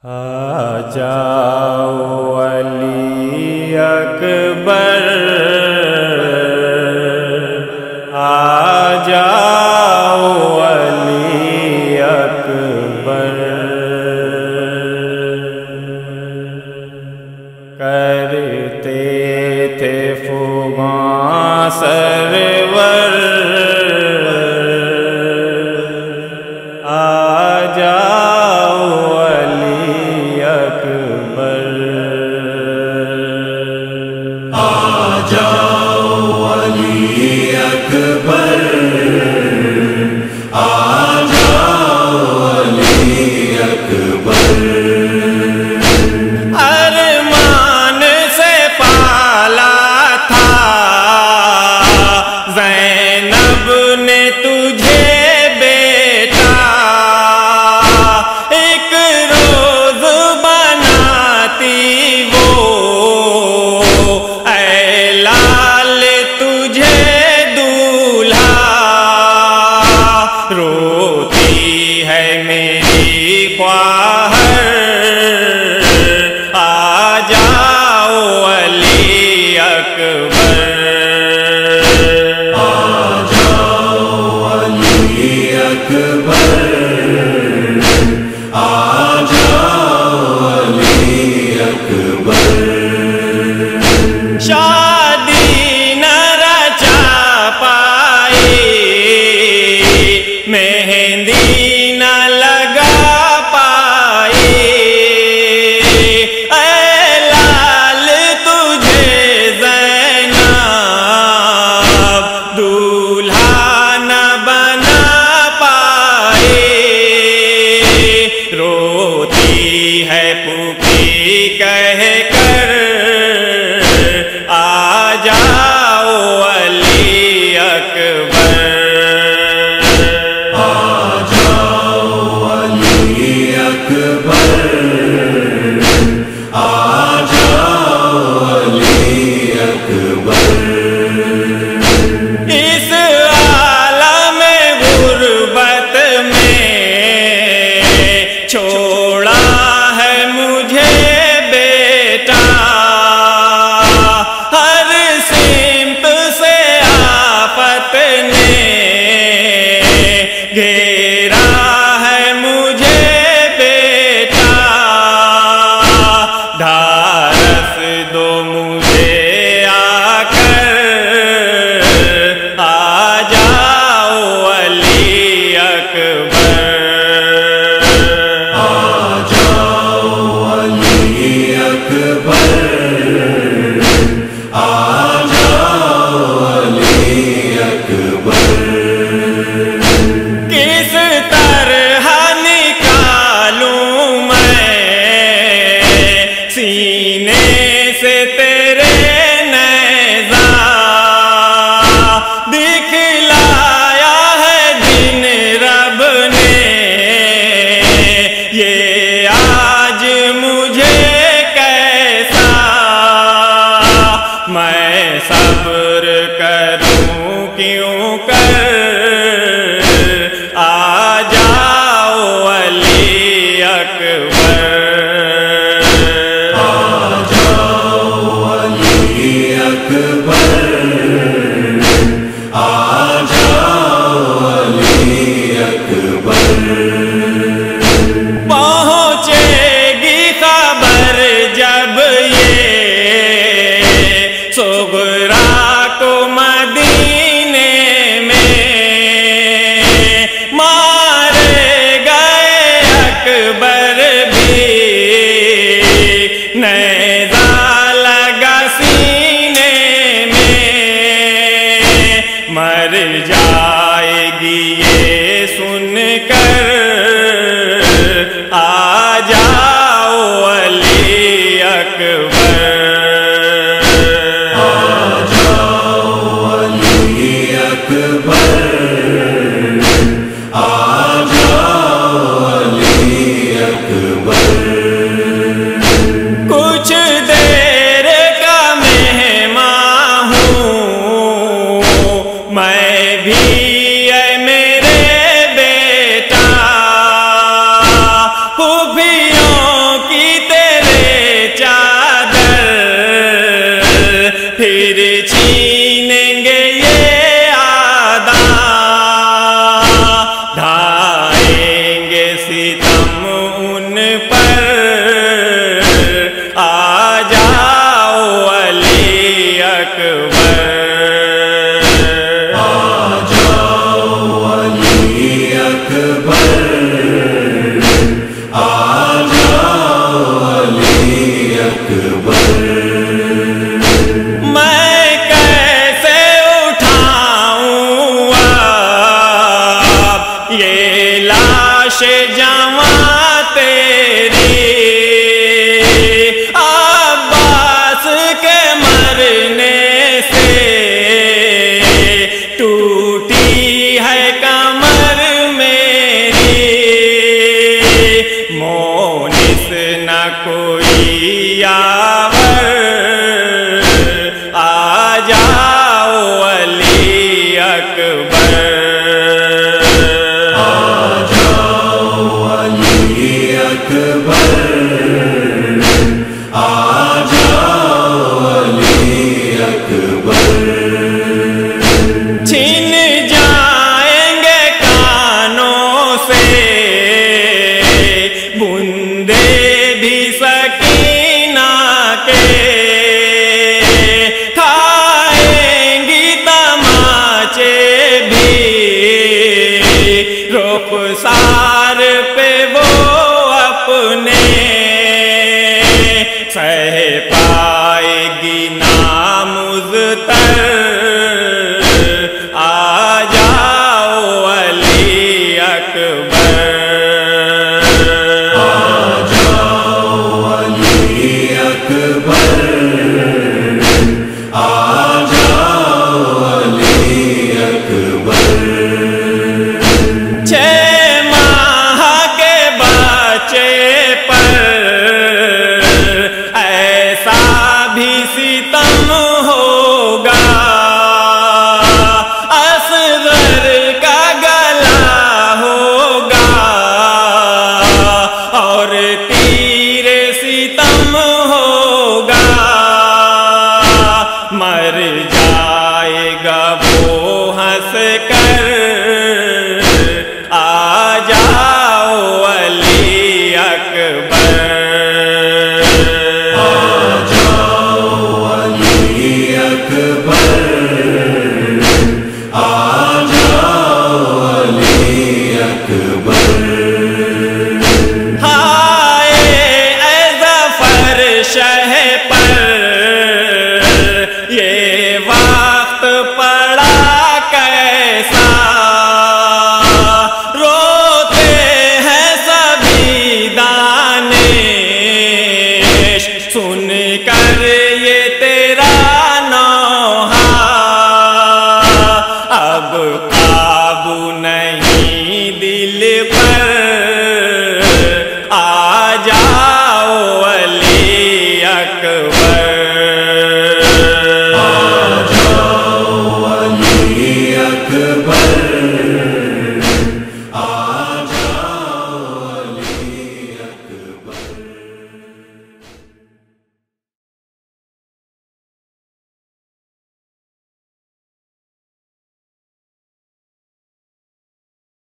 آ جاؤ علی اکبر، آ جاؤ علی اکبر، کرتے تھے فغاں سرور، آ جاؤ علی اکبر، آ جاؤ علی اکبر، آ جاؤ علی اکبر، ارمان سے پالا تھا زینب نے تجھے بیٹا، ایک روز بناتی وہ اے لال تجھے دولہا، روتی ہے میری خواہر، آ جاؤ علی اکبر، آ جاؤ علی اکبر، آ جاؤ علی اکبر، شادی نہ رچا پائی، مہندی نہ لگا پائی، اے لال تجھے زینب دولہا نہ بنا پائی، روتی ہے پھوپھی کہہ کر، آ جاؤ علی اکبر، آ جاؤ علی اکبر، آ جاؤ علی اکبر، اس عالم غربت میں چھوڑا ہے مجھے بیٹا، ہر سمت سے آفت نے گھیرا ہے مجھے بیٹا، ڈھارس دو مجھے آ کر، آ جاؤ علی اکبر، آ جاؤ علی اکبر، آ جاؤ علی اکبر، کس طرح نکالوں میں سینے سے تیرے نیزہ، دکھلایا ہے جن رب نے یہ آج مجھے کیسا، میں صبر کروں کیوں کر، آ جاؤ علی اکبر، آ جاؤ علی اکبر، آ جاؤ علی اکبر، پہنچے گی خبر جب یہ صغرا کو مدینے میں، مارے گئے اکبر بھی نیزہ لگا سینے میں، مر جائے گی یہ سن کر، آ جاؤ علی اکبر، آ جاؤ علی اکبر، آ جاؤ علی اکبر، کچھ دیر کا مہمان ہوں میں بھی، اے میرے بیٹا، پھوپھیوں ستم ان پر آ جاؤ علی اکبر آ جاؤ علی اکبر آ جاؤ علی اکبر میں کیسے اٹھاؤں اب یہ لاش جواں تیری عباس کے مرنے سے ٹوٹی ہے کمر میری مونس نہ کوئی یاور آ جاؤ علی اکبر آ جاؤ علی اکبر آ جاؤ علی اکبر چھن جائیں گے کانوں سے بندے بھی سکینہ کے کھائیں گی تماچے بھی رخسار پہ وہ اپنے سہ پا